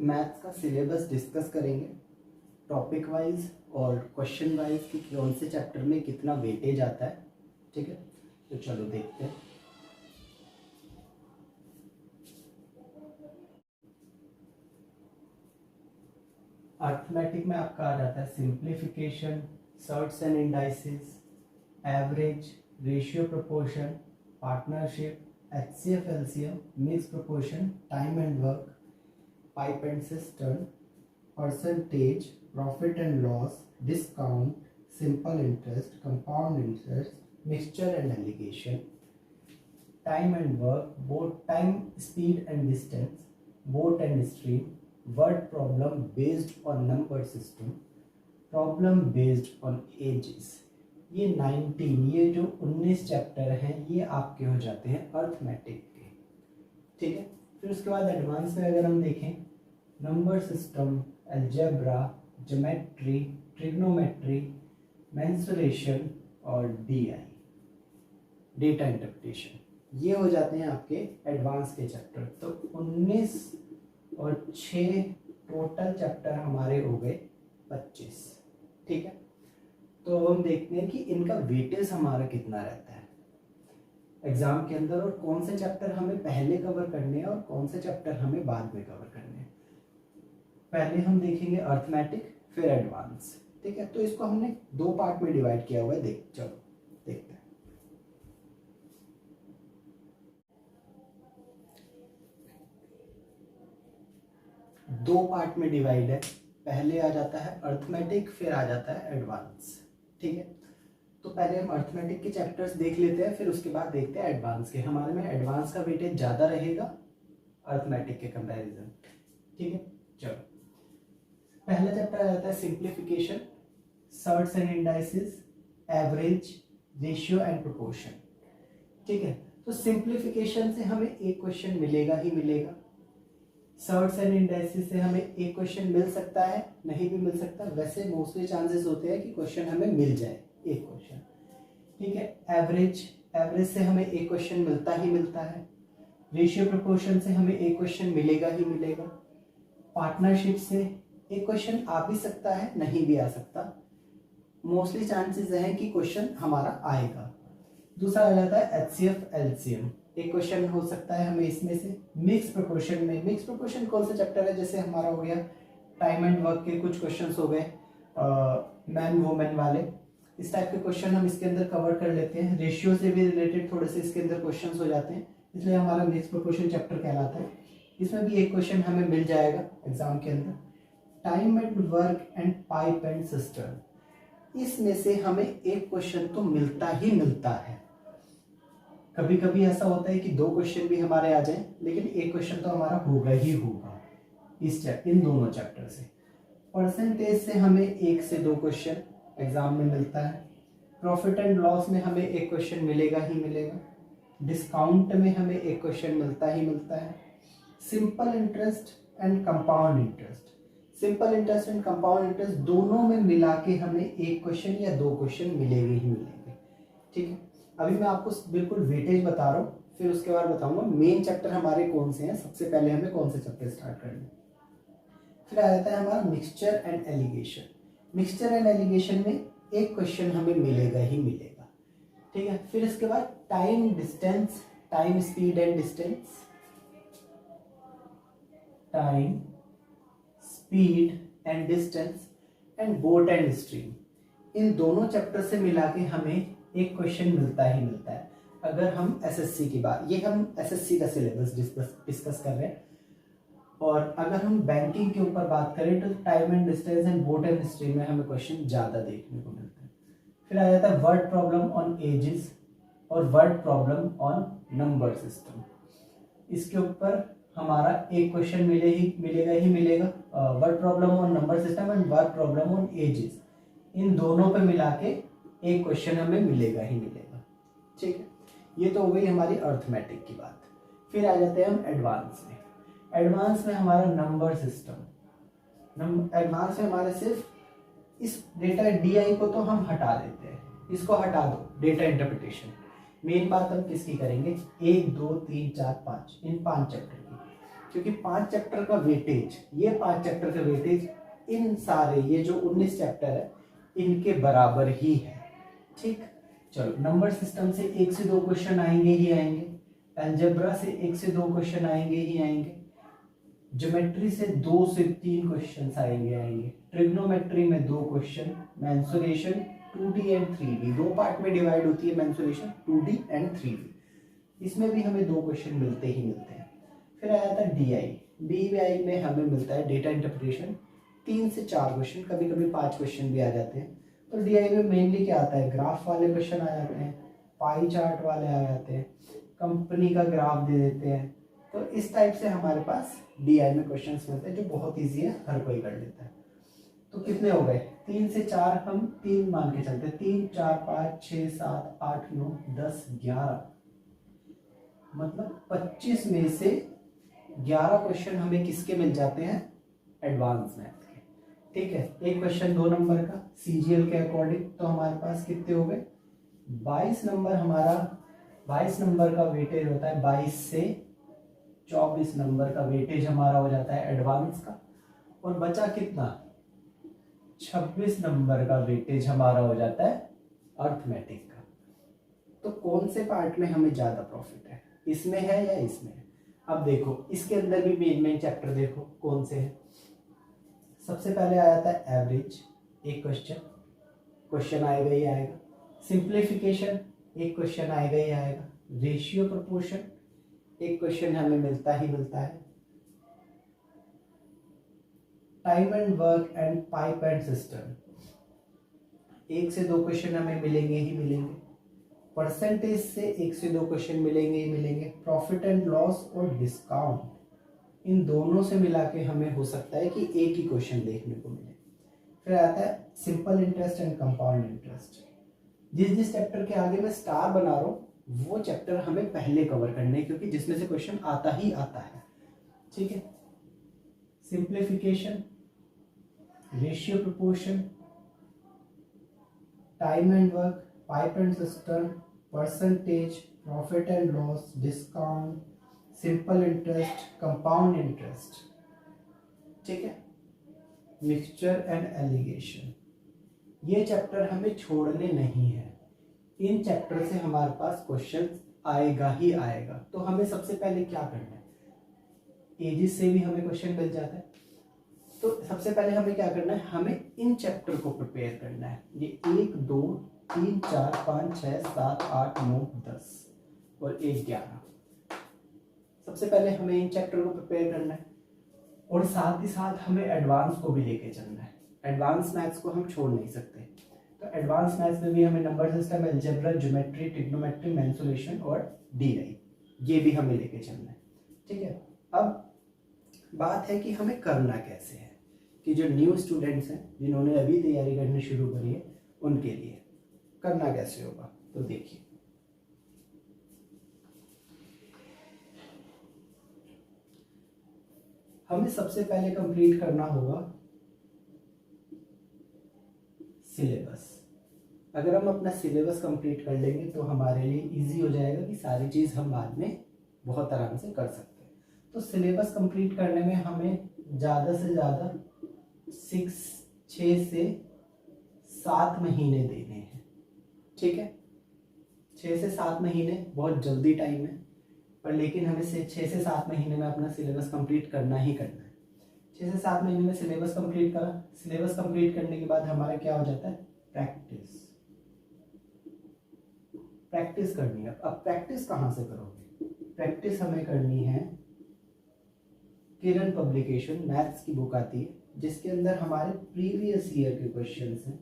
Maths का syllabus discuss करेंगे topic wise और क्वेश्चन वाइज कि कौन से चैप्टर में कितना वेटेज आता है। ठीक है, तो चलो देखते हैं। अर्थमेटिक में आपका आ जाता है simplification, shirts and indices, average, ratio proportion, partnership, HCF LCM, mix proportion, time and work, pipe and system, percentage, profit and loss, discount, simple interest, compound interest, mixture and allegation, time and work, boat time, speed and distance, boat and stream, word problem based on number system, problem based on edges. ये 19 chapter हैं, ये आपके हो जाते हैं arithmetic के। ठीक है, फिर उसके बाद एडवांस में अगर हम देखें, number system, algebra, geometry, trigonometry, mensuration और DI, डेटा इंटरप्रिटेशन, ये हो जाते हैं आपके एडवांस के चैप्टर। तो 19 और 6 टोटल चैप्टर हमारे हो गए 25। ठीक है, तो अब हम देखते हैं कि इनका वेटेज हमारा कितना रहता है एग्जाम के अंदर, और कौन से चैप्टर हमें पहले कवर करने हैं और कौन से चैप्टर हमें बाद में कवर करने हैं। पहले हम देखेंगे अर्थमेटिक, फिर एडवांस। ठीक है, तो इसको हमने 2 पार्ट में डिवाइड किया हुआ है। चलो देखते हैं। दो पार्ट में डिवाइड है, पहले आ जाता है अर्थमेटिक, फिर आ जाता है एडवांस। ठीक है, तो पहले हम अर्थमेटिक के चैप्टर्स देख लेते हैं, फिर उसके बाद देखते हैं एडवांस के। हमारे में एडवांस का वेटेज ज़्यादा रहेगा अर्थमेटिक के कंपैरिजन। ठीक है, चलो पहला चैप्टर आ जाता है simplification, shirts and indices, average, ratio and proportion. ठीक है, तो सिंप्लीफिकेशन से हमें एक क्वेश्चन मिलेगा ही मिलेगा, सर्ट्स एंड इंडाइसिस से हमें एक क्वेश्चन मिल सकता है, नहीं भी मिल सकता। वैसे मोस्टली चांसेस होते हैं कि क्वेश्चन हमें मिल जाए एक क्वेश्चन। ठीक है, एवरेज से हमें एक क्वेश्चन मिलता ही मिलता है, रेशियो प्रोपोर्शन से हमें एक क्वेश्चन मिलेगा ही मिलेगा, पार्टनरशिप से एक क्वेश्चन आ भी सकता है, नहीं भी आ सकता। मोस्टली चांसेस हैं कि क्वेश्चन हमारा आएगा। दूसरा आ जाता है HCF LCM, एक क्वेश्चन हो सकता है हमें इसमें से। मिक्स प्रोपोर्शन में, मिक्स प्रोपोर्शन कौन सा चैप्टर है, जैसे हमारा हो गया टाइम एंड वर्क के कुछ क्वेश्चंस हो गए, मैन वुमेन वाले, इस टाइप के क्वेश्चन हम इसके अंदर कवर कर लेते हैं। रेशियो से भी रिलेटेड थोड़े से इसके अंदर क्वेश्चंस हो जाते हैं, इसलिए हमारा मिक्स प्रोपोर्शन चैप्टर कहलाता है। इसमें भी एक क्वेश्चन हमें मिल जाएगा एग्जाम के अंदर। Time and work and pipe and system, इसमें से हमें एक क्वेश्चन तो मिलता ही मिलता है। कभी कभी ऐसा होता है कि 2 क्वेश्चन भी हमारे आ जाएं, लेकिन एक क्वेश्चन तो हमारा होगा ही होगा इन दोनों चैप्टर से। परसेंटेज से हमें 1 से 2 क्वेश्चन एग्जाम में मिलता है। प्रॉफिट एंड लॉस में हमें एक क्वेश्चन मिलेगा ही मिलेगा। डिस्काउंट में हमें एक क्वेश्चन मिलता ही मिलता है। Simple interest and compound interest, simple interest and compound interest दोनों में मिला के हमें एक क्वेश्चन या 2 क्वेश्चन मिलेंगे ही मिलेंगे। ठीक है, अभी मैं आपको बिल्कुल वेटेज बता रहा हूँ, फिर उसके बाद बताऊंगा मेन चैप्टर हमारे कौन से हैं। सबसे पहले हमें कौन से चैप्टर स्टार्ट करने। फिर आ जाता है हमारा mixture and allegation. Mixture and allegation में एक क्वेश्चन हमें मिलेगा ही मिलेगा। ठीक है, फिर इसके बाद time distance, time speed and distance, time speed and distance and boat and stream, इन दोनों चैप्टर से मिला के हमें एक क्वेश्चन मिलता ही मिलता है। अगर हम SSC की बात, ये हम SSC का सिलेबस डिस्कस कर रहे हैं, और अगर हम बैंकिंग के ऊपर बात करें तो time and distance and boat and stream में हमें क्वेश्चन ज़्यादा देखने को मिलते हैं। फिर आ जाता है वर्ड प्रॉब्लम ऑन एजेस और word problem on number system. इसके ऊपर हमारा एक क्वेश्चन मिलेगा ही मिलेगा। Word problem on number system and word problem on ages, इन दोनों पे मिला के एक क्वेश्चन हमें मिलेगा ही मिलेगा। ठीक है, ये तो हो गई हमारी अर्थमेटिक की बात। फिर आ जाते हैं हम एडवांस में। एडवांस में हमारा नंबर सिस्टम, एडवांस में हमारे सिर्फ इस डेटा DI को तो हम हटा देते हैं, इसको हटा दो, डेटा इंटरप्रिटेशन। मेन बात हम किसकी करेंगे, 1 2 3 4 5, इन 5 चैप्टर की। क्योंकि 5 चैप्टर का वेटेज, ये 5 चैप्टर का वेटेज इन सारे ये जो 19 चैप्टर है इनके बराबर ही है। ठीक, चलो नंबर सिस्टम से 1 से 2 क्वेश्चन आएंगे ही आएंगे, अलजेब्रा से 1 से 2 क्वेश्चन आएंगे ही आएंगे, ज्योमेट्री से 2 से 3 क्वेश्चन आएंगे, ट्रिग्नोमेट्री में 2 question, mensuration 2D and 3D, 2 part में डिवाइड होती है मेंसुरेशन 2D एंड 3D, इसमें भी हमें 2 क्वेश्चन मिलते ही मिलते हैं। फिर आया था DI में हमें मिलता है डेटा इंटरप्रिटेशन 3 से 4 क्वेश्चन, कभी कभी 5 क्वेश्चन भी आ जाते हैं। तो DI में मेनली क्या आता है, ग्राफ वाले क्वेश्चन आ जाते हैं, पाई चार्ट वाले आ जाते हैं, कंपनी का ग्राफ दे देते हैं। तो इस टाइप से हमारे पास DI में क्वेश्चंस मिलते हैं जो बहुत ईजी है, हर कोई कर लेता है। तो कितने हो गए, 3 से 4 हम 3 मान के चलते हैं, 3 4 5 6 7 8 9 10 11, मतलब 25 में से 11 क्वेश्चन हमें किसके मिल जाते हैं, एडवांस मैथ के। ठीक है, एक क्वेश्चन 2 नंबर का CGL के अकॉर्डिंग, तो हमारे पास कितने हो गए 22 नंबर, हमारा 22 नंबर का वेटेज होता है, 22 से 24 नंबर का वेटेज हमारा हो जाता है एडवांस का, और बचा कितना 26 नंबर का वेटेज हमारा हो जाता है अर्थमेटिक का। तो कौन से पार्ट में हमें ज्यादा प्रॉफिट है, इसमें है या इसमें है? अब देखो इसके अंदर भी मेन चैप्टर देखो कौन से हैं। सबसे पहले आया था एवरेज, एक क्वेश्चन आएगा ही आएगा, सिंप्लीफिकेशन एक क्वेश्चन आएगा ही आएगा, रेशियो प्रोपोर्शन एक क्वेश्चन हमें मिलता ही मिलता है, time and work and pipe and system 1 से 2 क्वेश्चन हमें मिलेंगे ही मिलेंगे, परसेंटेज से 1 से 2 क्वेश्चन मिलेंगे ही मिलेंगे, प्रॉफिट एंड लॉस और डिस्काउंट इन दोनों से मिला के हमें हो सकता है कि एक ही क्वेश्चन देखने को मिले। फिर आता है simple interest and compound interest, जिस चैप्टर के आगे मैं स्टार बना रहा हूँ वो चैप्टर हमें पहले कवर करने हैं, क्योंकि जिसमें से क्वेश्चन आता ही आता है। ठीक है, simplification, ratio proportion, time and work, pipe and system, percentage, profit and loss, discount, simple interest, compound interest. ठीक है, मिक्सचर एंड एलिगेशन, ये चैप्टर हमें छोड़ने नहीं है, इन चैप्टर से हमारे पास क्वेश्चन आएगा ही आएगा। तो हमें सबसे पहले क्या करना है, एजिस से भी हमें क्वेश्चन मिल जाता है, तो सबसे पहले हमें क्या करना है, हमें इन चैप्टर को प्रिपेयर करना है। ये 1 2 3 4 5 6 7 8 9 10 और 1 11, सबसे पहले हमें इन चैप्टर को प्रिपेयर करना है, और साथ ही साथ हमें एडवांस को भी लेके चलना है। एडवांस मैथ्स को हम छोड़ नहीं सकते, तो एडवांस मैथ्स में भी हमें number system, algebra, geometry, trigonometry, mensuration और DI ये भी हमें लेके चलना है। ठीक है, अब बात है कि हमें करना कैसे है, कि जो न्यू स्टूडेंट्स हैं जिन्होंने अभी तैयारी करनी शुरू करी है उनके लिए करना कैसे होगा। तो देखिए, हमें सबसे पहले कंप्लीट करना होगा सिलेबस। अगर हम अपना सिलेबस कंप्लीट कर लेंगे तो हमारे लिए इजी हो जाएगा कि सारी चीज़ हम बाद में बहुत आराम से कर सकते हैं। तो सिलेबस कंप्लीट करने में हमें ज़्यादा से ज़्यादा 6 से 7 महीने देने हैं। ठीक है, 6 से 7 महीने बहुत जल्दी टाइम है, पर लेकिन हमें 6 से 7 महीने में अपना सिलेबस कंप्लीट करना ही करना है। 6 से 7 महीने में सिलेबस कंप्लीट करा, सिलेबस कंप्लीट करने के बाद हमारा क्या हो जाता है, प्रैक्टिस करनी है। अब प्रैक्टिस कहाँ से करोगे, प्रैक्टिस हमें करनी है, किरण पब्लिकेशन मैथ्स की बुक आती है जिसके अंदर हमारे प्रीवियस ईयर के क्वेश्चंस हैं।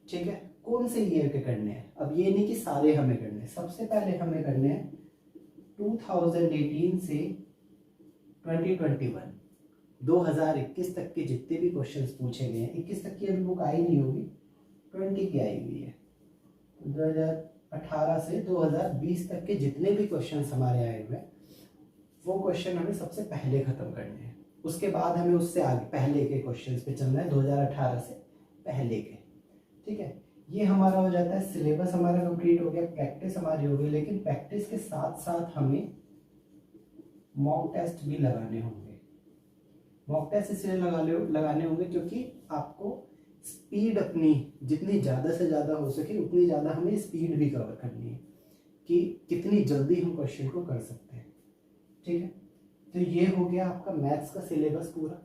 ठीक है, कौन से ईयर के करने हैं, अब ये नहीं कि सारे हमें करने हैं, सबसे पहले हमें करने हैं 2018 से 2021 2021 तक के जितने भी क्वेश्चंस पूछे गए हैं। 21 तक की अभी बुक आई नहीं होगी, 20 की आई हुई है। 2018 से 2020 तक के जितने भी क्वेश्चंस हमारे आए हुए हैं वो क्वेश्चन हमें सबसे पहले खत्म करने हैं। उसके बाद हमें उससे आगे पहले के क्वेश्चंस पे चलना है, 2018 से पहले के। ठीक है, ये हमारा हो जाता है, सिलेबस हमारा कंप्लीट हो गया, प्रैक्टिस हमारी हो गई। लेकिन प्रैक्टिस के साथ साथ हमें मॉक टेस्ट भी लगाने होंगे। मॉक टेस्ट इसलिए लगाने होंगे क्योंकि आपको स्पीड अपनी जितनी ज़्यादा से ज़्यादा हो सके उतनी ज़्यादा हमें स्पीड भी कवर करनी है कि कितनी जल्दी हम क्वेश्चन को कर सकते हैं। ठीक है, तो ये हो गया आपका मैथ्स का सिलेबस पूरा।